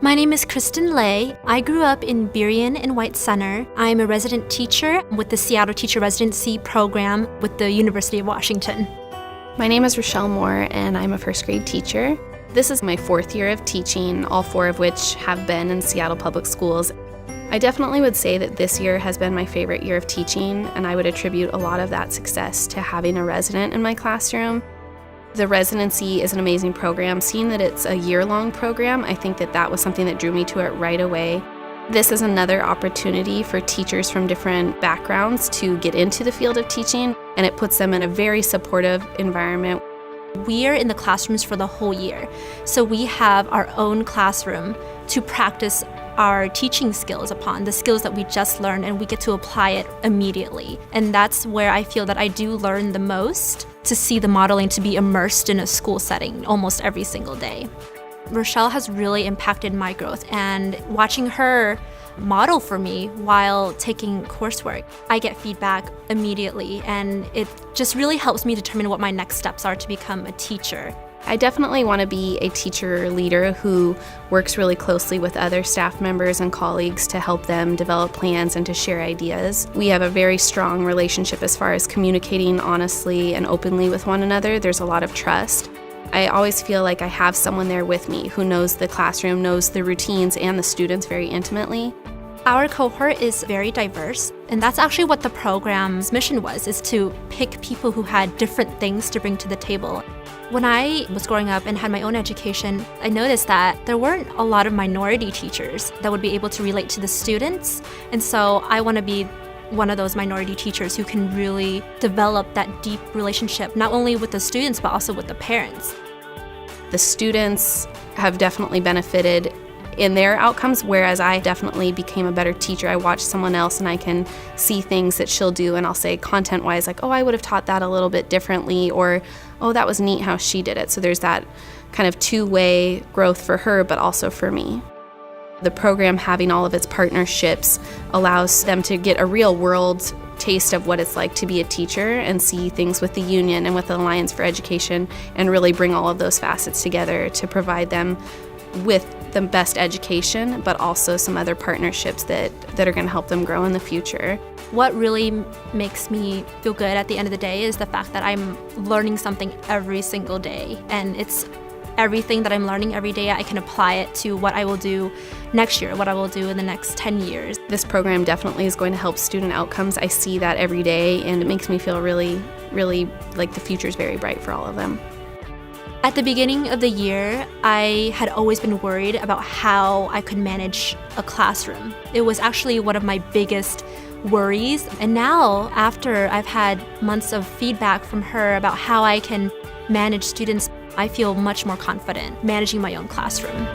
My name is Kristen Lay. I grew up in Burien and White Center. I'm a resident teacher with the Seattle Teacher Residency program with the University of Washington. My name is Rochelle Moore, and I'm a first grade teacher. This is my 4th year of teaching, all 4 of which have been in Seattle Public Schools. I definitely would say that this year has been my favorite year of teaching, and I would attribute a lot of that success to having a resident in my classroom. The Residency is an amazing program. Seeing that it's a year-long program, I think that was something that drew me to it right away. This is another opportunity for teachers from different backgrounds to get into the field of teaching, and it puts them in a very supportive environment. We are in the classrooms for the whole year, so we have our own classroom to practice our teaching skills upon, the skills that we just learned, and we get to apply it immediately. And that's where I feel that I do learn the most, to see the modeling, to be immersed in a school setting almost every single day. Rochelle has really impacted my growth, and watching her model for me while taking coursework, I get feedback immediately, and it just really helps me determine what my next steps are to become a teacher. I definitely want to be a teacher leader who works really closely with other staff members and colleagues to help them develop plans and to share ideas. We have a very strong relationship as far as communicating honestly and openly with one another. There's a lot of trust. I always feel like I have someone there with me who knows the classroom, knows the routines and the students very intimately. Our cohort is very diverse, and that's actually what the program's mission was, is to pick people who had different things to bring to the table. When I was growing up and had my own education, I noticed that there weren't a lot of minority teachers that would be able to relate to the students, and so I want to be one of those minority teachers who can really develop that deep relationship, not only with the students, but also with the parents. The students have definitely benefited in their outcomes, whereas I definitely became a better teacher. I watch someone else and I can see things that she'll do, and I'll say content-wise, like, oh, I would have taught that a little bit differently, or, oh, that was neat how she did it. So there's that kind of two-way growth for her, but also for me. The program, having all of its partnerships, allows them to get a real-world taste of what it's like to be a teacher and see things with the union and with the Alliance for Education, and really bring all of those facets together to provide them with the best education, but also some other partnerships that are going to help them grow in the future. What really makes me feel good at the end of the day is the fact that I'm learning something every single day, and it's everything that I'm learning every day, I can apply it to what I will do next year, what I will do in the next 10 years. This program definitely is going to help student outcomes. I see that every day, and it makes me feel really, really like the future is very bright for all of them. At the beginning of the year, I had always been worried about how I could manage a classroom. It was actually one of my biggest worries. And now, after I've had months of feedback from her about how I can manage students, I feel much more confident managing my own classroom.